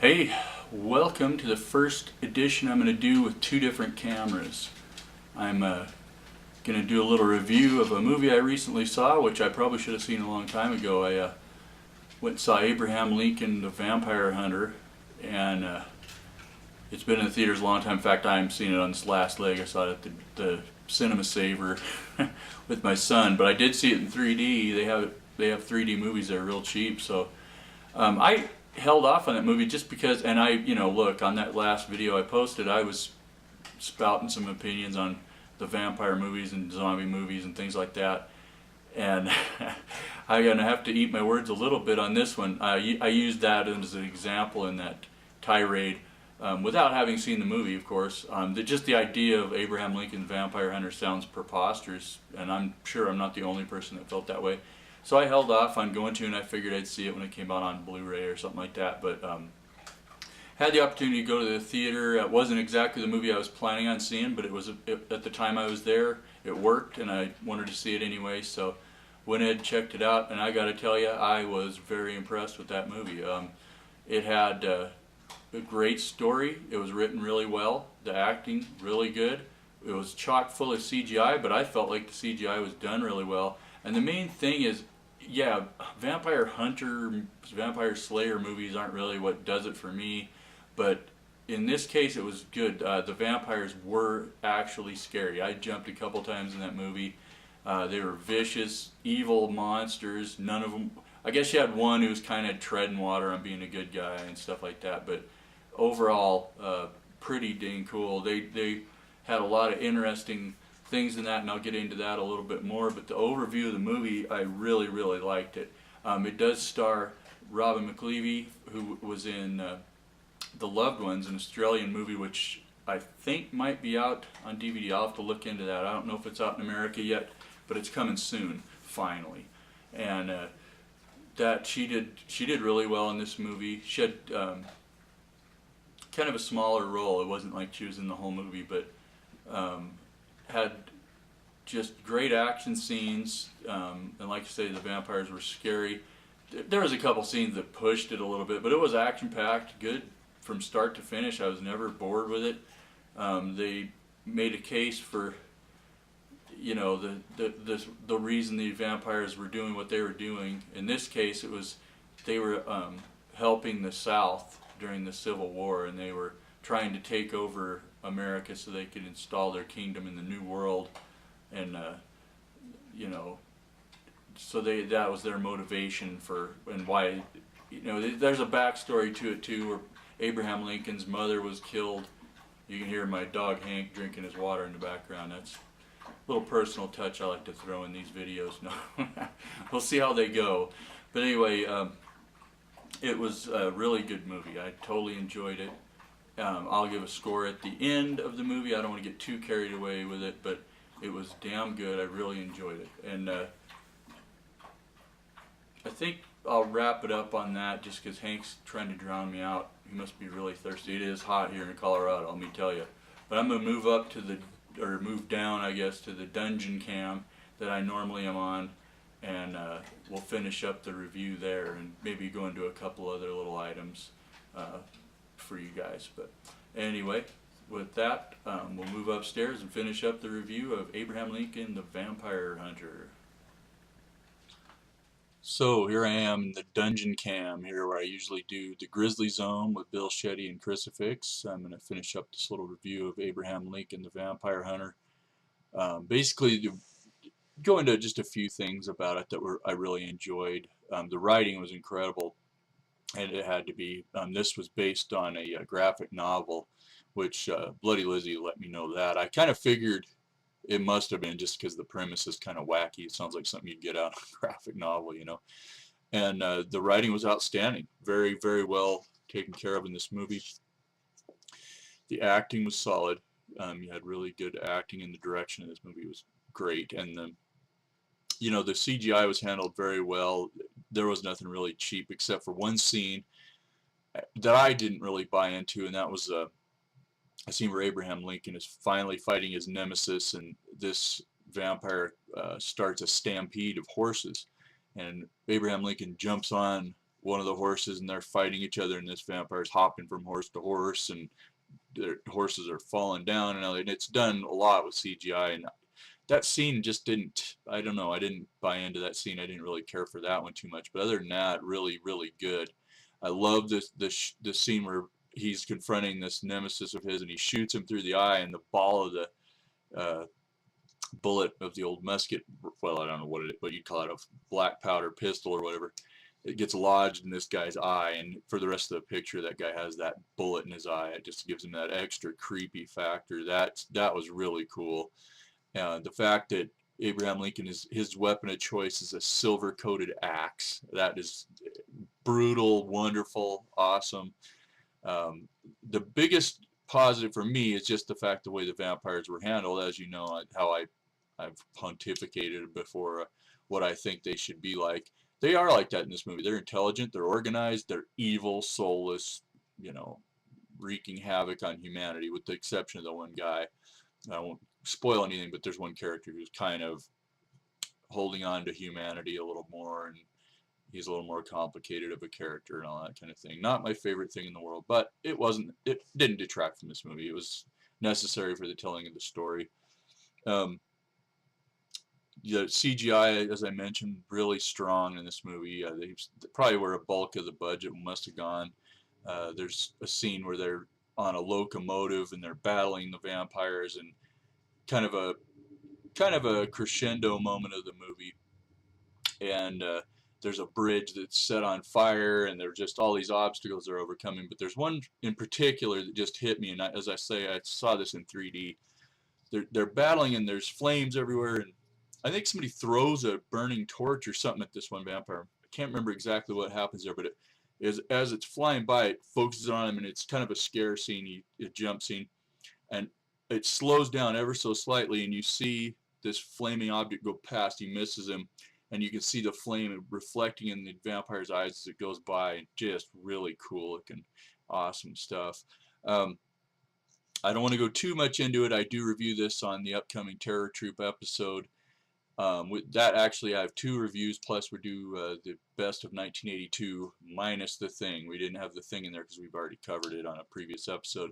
Hey, welcome to the first edition I'm going to do with two different cameras. I'm going to do a little review of a movie I recently saw, which I probably should have seen a long time ago. I went and saw Abraham Lincoln, the Vampire Hunter, and it's been in the theaters a long time. In fact, I'm seeing it on its last leg. I saw it at the Cinema Saver with my son, but I did see it in 3D. They have 3D movies that are real cheap, so I held off on that movie just because, and look, on that last video I posted, I was spouting some opinions on the vampire movies and zombie movies and things like that. And I'm going to have to eat my words a little bit on this one. I used that as an example in that tirade without having seen the movie, of course. Just the idea of Abraham Lincoln Vampire Hunter sounds preposterous, and I'm sure I'm not the only person that felt that way. So I held off on going to, and I figured I'd see it when it came out on Blu-ray or something like that. But had the opportunity to go to the theater. It wasn't exactly the movie I was planning on seeing, but at the time I was there, it worked, and I wanted to see it anyway. So went ahead and checked it out, and I got to tell you, I was very impressed with that movie. It had a great story. It was written really well. The acting really good. It was chock full of CGI, but I felt like the CGI was done really well. And the main thing is, yeah, vampire hunter, vampire slayer movies aren't really what does it for me, but in this case it was good. The vampires were actually scary. I jumped a couple times in that movie. They were vicious, evil monsters. None of them. I guess you had one who was kind of treading water on being a good guy and stuff like that, but overall, pretty dang cool. They had a lot of interesting things in that, and I'll get into that a little bit more. But the overview of the movie, I really, really liked it. It does star Robin McLeavy, who was in The Loved Ones, an Australian movie, which I think might be out on DVD. I'll have to look into that. I don't know if it's out in America yet, but it's coming soon, finally. And that she did really well in this movie. She had kind of a smaller role. It wasn't like she was in the whole movie, but had just great action scenes, and like I say, the vampires were scary. There was a couple scenes that pushed it a little bit, but it was action-packed, good from start to finish. I was never bored with it. They made a case for, the reason the vampires were doing what they were doing. In this case, it was they were helping the South during the Civil War, and they were trying to take over America so they could install their kingdom in the New World, and so that was their motivation for, and why, there's a backstory to it too, where Abraham Lincoln's mother was killed. You can hear my dog Hank drinking his water in the background. That's a little personal touch I like to throw in these videos. No, we'll see how they go. But anyway, it was a really good movie. I totally enjoyed it. I'll give a score at the end of the movie. I don't want to get too carried away with it, but it was damn good. I really enjoyed it. And I think I'll wrap it up on that, just because Hank's trying to drown me out. He must be really thirsty. It is hot here in Colorado, let me tell you. But I'm going to move down, I guess, to the dungeon cam that I normally am on, and we'll finish up the review there and maybe go into a couple other little items for you guys. But anyway, with that, we'll move upstairs and finish up the review of Abraham Lincoln, the Vampire Hunter. So here I am in the dungeon cam here, where I usually do the Grizzly Zone with Bill Shetty and Crucifix. I'm going to finish up this little review of Abraham Lincoln, the Vampire Hunter. Basically, go into just a few things about it that I really enjoyed. The writing was incredible, and it had to be. This was based on a graphic novel, which Bloody Lizzie let me know that. I kind of figured it must have been, just because the premise is kind of wacky. It sounds like something you'd get out of a graphic novel, And the writing was outstanding. Very, very well taken care of in this movie. The acting was solid. You had really good acting, and the direction of this movie was great. And the CGI was handled very well. There was nothing really cheap, except for one scene that I didn't really buy into, and that was a scene where Abraham Lincoln is finally fighting his nemesis, and this vampire starts a stampede of horses, and Abraham Lincoln jumps on one of the horses, and they're fighting each other, and this vampire's hopping from horse to horse, and their horses are falling down, and it's done a lot with CGI, and that scene just didn't, I don't know, I didn't buy into that scene. I didn't really care for that one too much, but other than that, really, really good. I love this scene where he's confronting this nemesis of his, and he shoots him through the eye, and the ball of the uh, bullet of the old musket, well, I don't know what you'd call it, a black powder pistol or whatever, it gets lodged in this guy's eye, and for the rest of the picture, that guy has that bullet in his eye. It just gives him that extra creepy factor. That was really cool. The fact that Abraham Lincoln, his weapon of choice is a silver-coated axe. That is brutal, wonderful, awesome. The biggest positive for me is just the fact the way the vampires were handled. As you know, how I've pontificated before what I think they should be like. They are like that in this movie. They're intelligent, they're organized, they're evil, soulless, you know, wreaking havoc on humanity, with the exception of the one guy. I won't spoil anything, but there's one character who's kind of holding on to humanity a little more, and he's a little more complicated of a character and all that kind of thing. Not my favorite thing in the world, but it didn't detract from this movie. It was necessary for the telling of the story. The CGI, as I mentioned, really strong in this movie. They probably where a bulk of the budget must have gone. There's a scene where they're on a locomotive and they're battling the vampires, and kind of a crescendo moment of the movie. And there's a bridge that's set on fire, and there's just all these obstacles they're overcoming. But there's one in particular that just hit me, and as I say, I saw this in 3D. They're battling, and there's flames everywhere, and I think somebody throws a burning torch or something at this one vampire. I can't remember exactly what happens there, but it is, as it's flying by, it focuses on him, and it's kind of a scare scene, a jump scene, and it slows down ever so slightly, and you see this flaming object go past. He misses him, and you can see the flame reflecting in the vampire's eyes as it goes by. Just really cool looking, awesome stuff. I don't want to go too much into it. I do review this on the upcoming Terror Troop episode. With that, actually, I have 2 reviews, plus we do the best of 1982 minus The Thing. We didn't have The Thing in there because we've already covered it on a previous episode.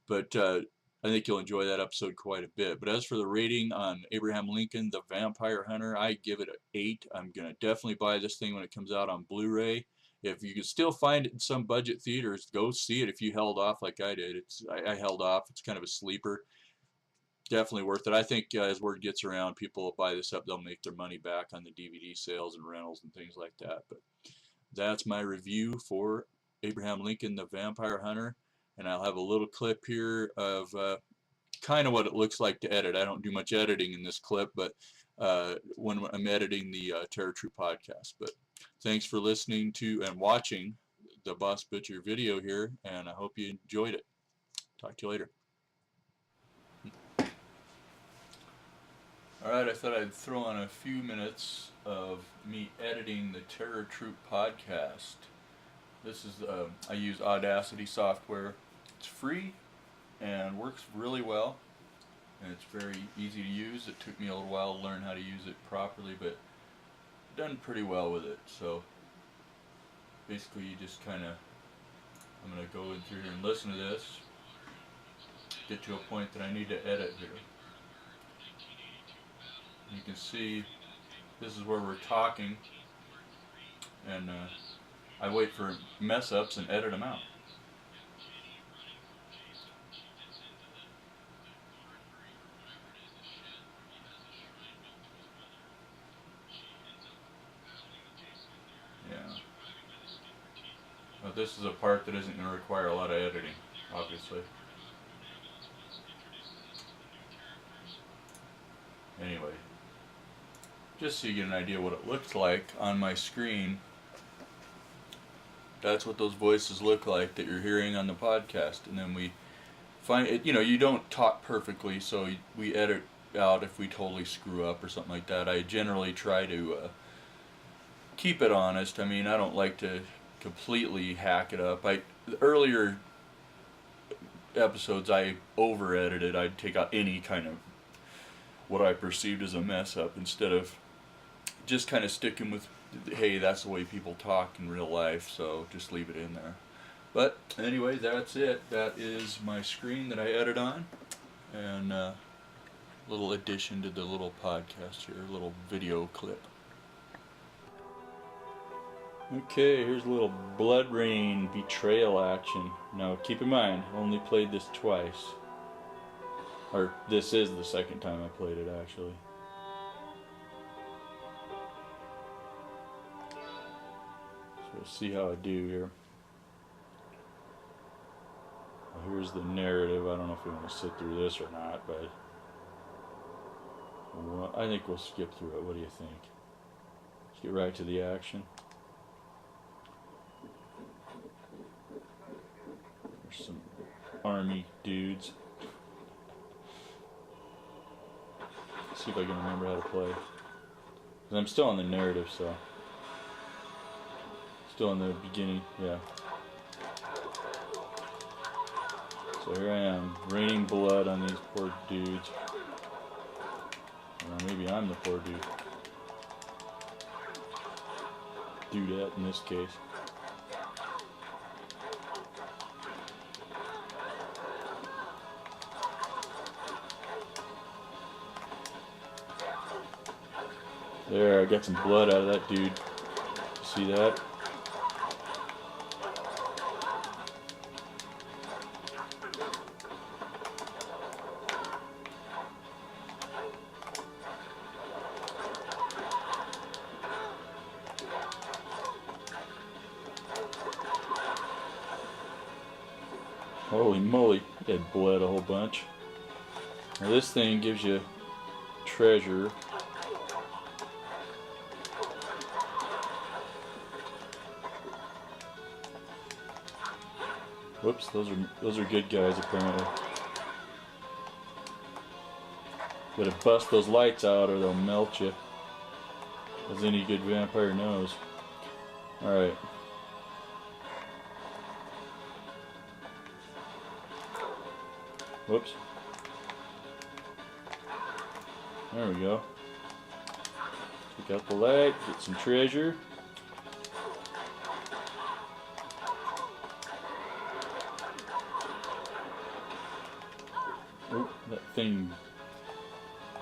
But I think you'll enjoy that episode quite a bit. But as for the rating on Abraham Lincoln, the Vampire Hunter, I give it an 8. I'm going to definitely buy this thing when it comes out on Blu-ray. If you can still find it in some budget theaters, go see it. If you held off like I did, I held off. It's kind of a sleeper. Definitely worth it. I think as word gets around, people will buy this up. They'll make their money back on the DVD sales and rentals and things like that. But that's my review for Abraham Lincoln, the Vampire Hunter. And I'll have a little clip here of kind of what it looks like to edit. I don't do much editing in this clip, but when I'm editing the Terror Troop podcast. But thanks for listening to and watching the Boss Butcher video here, and I hope you enjoyed it. Talk to you later. Alright, I thought I'd throw on a few minutes of me editing the Terror Troop podcast. This is, I use Audacity software. It's free and works really well, and it's very easy to use. It took me a little while to learn how to use it properly, but I've done pretty well with it. So basically you just kind of, I'm going to go in through here and listen to this, get to a point that I need to edit here. You can see this is where we're talking, and I wait for mess ups and edit them out. Yeah. Well, this is a part that isn't going to require a lot of editing, obviously. Anyway, just so you get an idea what it looks like on my screen, that's what those voices look like that you're hearing on the podcast. And then we find it, you know, you don't talk perfectly, so we edit out if we totally screw up or something like that. I generally try to keep it honest. I mean, I don't like to completely hack it up. The earlier episodes I over edited. I'd take out any kind of what I perceived as a mess up instead of just kind of sticking with hey, that's the way people talk in real life, so just leave it in there. But anyway, that's it. That is my screen that I edit on, and little addition to the little podcast here, little video clip. Okay, here's a little BloodRayne Betrayal action. Now keep in mind, I only played this twice. Or this is the second time I played it actually. So we'll see how I do here. Well, here's the narrative. I don't know if we want to sit through this or not, but I think we'll skip through it. What do you think? Let's get right to the action. There's some army dudes. Let's see if I can remember how to play. 'Cause I'm still on the narrative, so. Still in the beginning, yeah. So here I am, raining blood on these poor dudes. Or maybe I'm the poor dude. Dudette in this case. There, I got some blood out of that dude. See that? Holy moly, it bled a whole bunch. Now this thing gives you treasure. Whoops, those are good guys apparently. Gotta bust those lights out or they'll melt you, as any good vampire knows. Alright. Whoops. There we go. Take out the light, get some treasure. Oh, that thing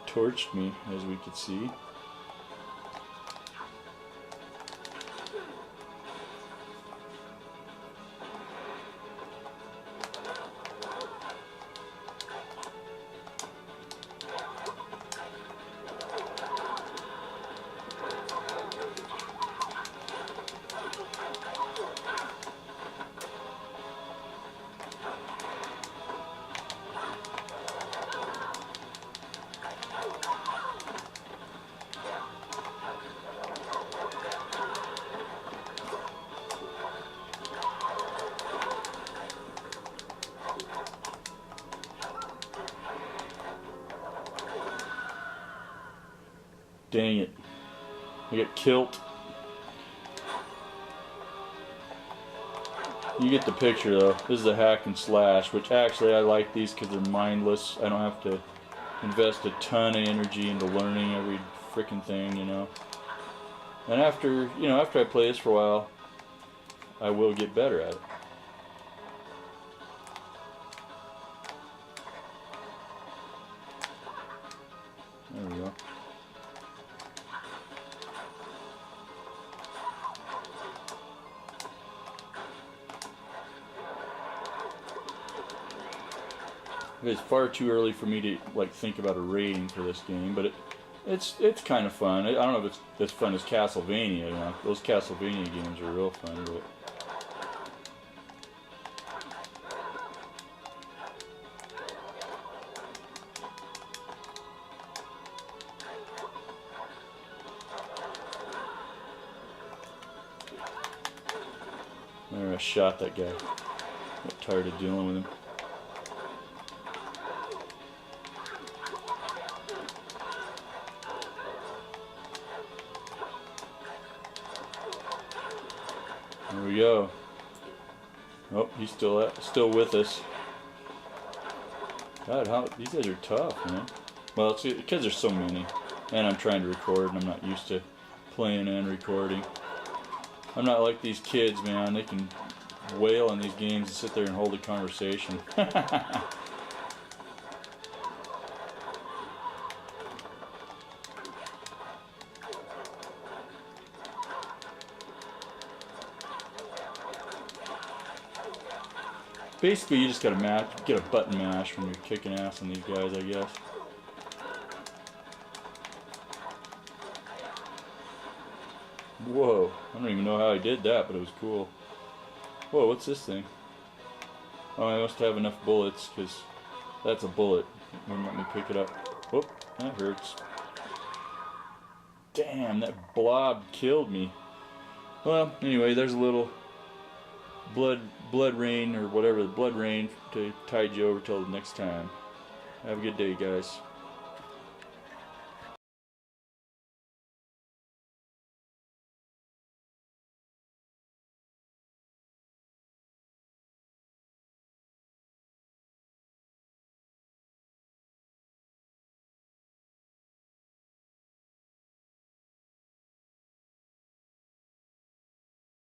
torched me, as we could see. Dang it. I get killed. You get the picture though. This is a hack and slash, which actually I like these because they're mindless. I don't have to invest a ton of energy into learning every freaking thing, you know. And after I play this for a while, I will get better at it. There we go. It's far too early for me to like think about a rating for this game, but it's kind of fun. I don't know if it's as fun as Castlevania. You know, those Castlevania games are real fun, but. There, I shot that guy. Got tired of dealing with him. There we go. Oh, he's still with us. God, these guys are tough, man. Well, it's because there's so many, and I'm trying to record, and I'm not used to playing and recording. I'm not like these kids, man. They can wail on these games and sit there and hold a conversation. Basically, you just gotta get a button mash when you're kicking ass on these guys, I guess. Whoa, I don't even know how I did that, but it was cool. Whoa, what's this thing? Oh, I must have enough bullets, because that's a bullet. Wouldn't let me pick it up. Whoop, that hurts. Damn, that blob killed me. Well, anyway, there's a little BloodRayne or whatever, the BloodRayne to tide you over till the next time. Have a good day, guys.